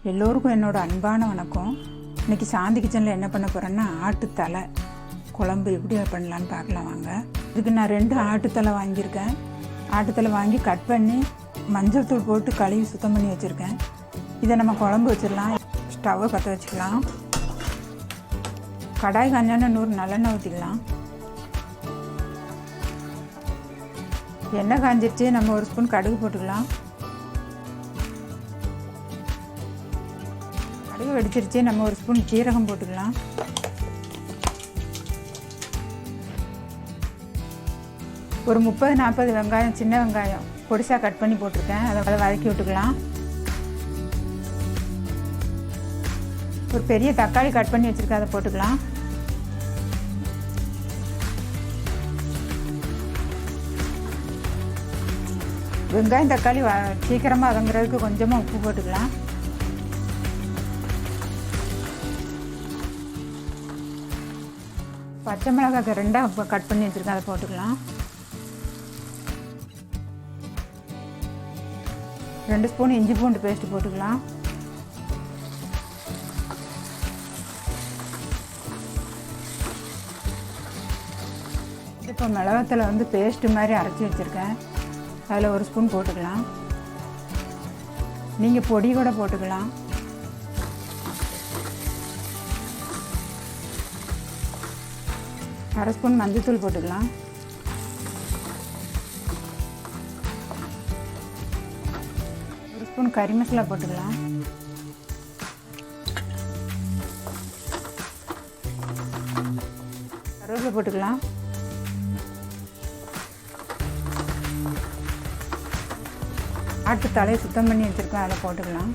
எல்லோருக்கும் என்னோட அன்பான வணக்கம். இன்றைக்கி சாந்தி கிச்சனில் என்ன பண்ண போகிறேன்னா ஆட்டு தலை குழம்பு எப்படி பண்ணலான்னு பார்க்கலாம் வாங்க. இதுக்கு நான் 2 ஆட்டு தலை வாங்கியிருக்கேன். ஆட்டு தலை வாங்கி கட் பண்ணி மஞ்சள் தூள் போட்டு கழுவி சுத்தம் பண்ணி வச்சுருக்கேன். இதை நம்ம குழம்பு வச்சிடலாம். ஸ்டவ்வை பற்ற வச்சுக்கலாம். கடாய் காஞ்சோன்னா 100 நல்லெண்ணெய் ஊற்றிக்கலாம். எண்ணெய் காஞ்சிருச்சு. நம்ம 1 ஸ்பூன் கடுகு போட்டுக்கலாம். கடுகு வெடிச்சிருச்சு. நம்ம 1 ஸ்பூன் சீரகம் போட்டுக்கலாம். ஒரு 30-40 வெங்காயம், சின்ன வெங்காயம் பொடிசாக கட் பண்ணி போட்டிருக்கேன். அதை வதக்கி விட்டுக்கலாம். ஒரு பெரிய தக்காளி கட் பண்ணி வச்சுருக்கேன், அதை போட்டுக்கலாம். வெங்காயம் தக்காளி சீக்கிரமாக வதங்குறதுக்கு கொஞ்சமாக உப்பு போட்டுக்கலாம். பச்சை மிளகாய் 2 கட் பண்ணி வச்சுருக்கேன், அதை போட்டுக்கலாம். 2 ஸ்பூன் இஞ்சி பூண்டு பேஸ்ட்டு போட்டுக்கலாம். இப்போ மிளகாத்தில் பேஸ்ட்டு மாதிரி அரைச்சி வச்சுருக்கேன், அதில் 1 ஸ்பூன் போட்டுக்கலாம். நீங்கள் பொடி கூட போட்டுக்கலாம். அரை ஸ்பூன் மஞ்சள்தூள் போட்டுக்கலாம். ஒரு ஸ்பூன் கறி மசாலா போட்டுக்கலாம். கருவேப்பிலை போட்டுக்கலாம். ஆட்டு தலையை சுத்தம் பண்ணி வச்சுருக்கோம், அதை போட்டுக்கலாம்.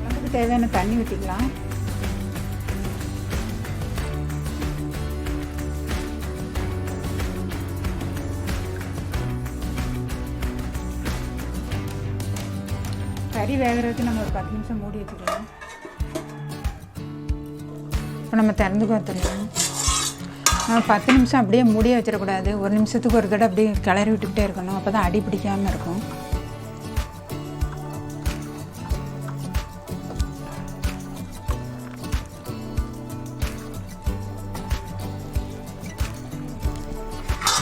குழம்புக்கு தேவையான தண்ணி ஊற்றிக்கலாம். கறி வேகிறதுக்கு நம்ம ஒரு 10 நிமிஷம் மூடி வச்சுக்கலாம். இப்போ நம்ம திறந்து பார்த்துக்கலாம். நம்ம 10 நிமிஷம் அப்படியே மூடியே வச்சிடக்கூடாது. 1 நிமிஷத்துக்கு ஒரு தடவை அப்படியே கிளறி விட்டுக்கிட்டே இருக்கணும். அப்போ தான் அடி பிடிக்காமல் இருக்கும்.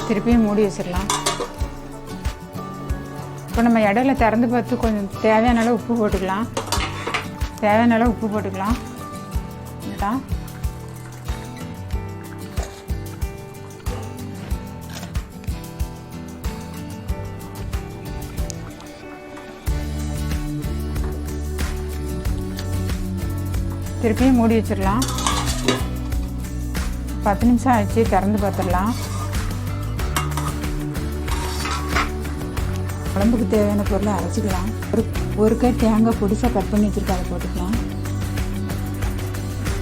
திருப்பியும் மூடி வச்சிடலாம். இப்போ நம்ம இடையில திறந்து பார்த்து கொஞ்சம் தேவையான அளவு உப்பு போட்டுக்கலாம். இதுதான் திருப்பியும் மூடி வச்சிடலாம். 10 நிமிஷம் ஆயிடுச்சு. திறந்து பார்த்துடலாம். குழம்புக்கு தேவையான பொருளை அரைச்சிக்கலாம். ஒரு கை தேங்காய் பொடிசாக கட் பண்ணி வச்சுருக்கேன், அதை போட்டுக்கலாம்.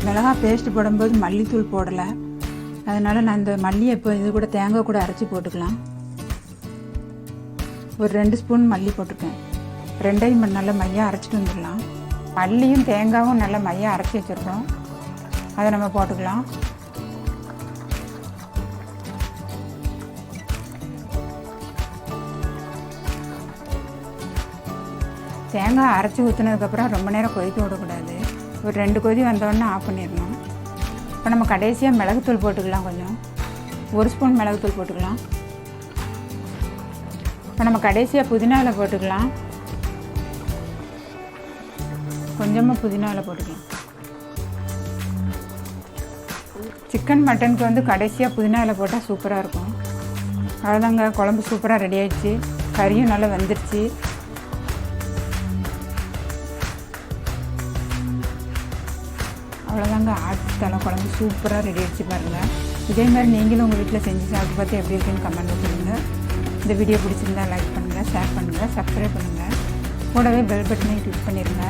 மிளகாய் பேஸ்ட்டு போடும்போது மல்லித்தூள் போடலை, அதனால் நான் இந்த மல்லியை இப்போ இது கூட தேங்காய் கூட அரைச்சி போட்டுக்கலாம். ஒரு 2 ஸ்பூன் மல்லி போட்டுருக்கேன். 2ஐயும் நல்லா மையாக அரைச்சிட்டு வந்துடலாம். மல்லியும் தேங்காயும் நல்லா மையாக அரைச்சி வச்சுருக்கோம், அதை நம்ம போட்டுக்கலாம். தேங்காய் அரைச்சி ஊற்றுனதுக்கப்புறம் ரொம்ப நேரம் கொதிக்க விடக்கூடாது. ஒரு 2 கொதி வந்தோடனே ஆஃப் பண்ணிடணும். இப்போ நம்ம கடைசியாக மிளகுத்தூள் போட்டுக்கலாம். கொஞ்சம் 1 ஸ்பூன் மிளகுத்தூள் போட்டுக்கலாம். இப்போ நம்ம கடைசியாக புதினாவில் போட்டுக்கலாம். கொஞ்சமாக புதினாவில் போட்டுக்கலாம். சிக்கன் மட்டனுக்கு கடைசியாக புதினாவில் போட்டால் சூப்பராக இருக்கும். அவ்வளோதாங்க, குழம்பு சூப்பராக ரெடி ஆகிடுச்சு. கறியும் நல்லா வெந்துருச்சு. அவ்வளோதாங்க, ஆட்டு தலை குழம்பு சூப்பராக ரெடி ஆகிடுச்சு பாருங்கள். இதே மாதிரி நீங்களும் உங்கள் வீட்டில் செஞ்சு சாப்பிட்டு பார்த்து எப்படி இருக்குன்னு கமெண்ட்டில் சொல்லுங்கள். இந்த வீடியோ பிடிச்சிருந்தால் லைக் பண்ணுங்கள், ஷேர் பண்ணுங்கள், சப்ஸ்கிரைப் பண்ணுங்கள். கூடவே பெல் பட்டனையும் கிளிக் பண்ணிடுங்க.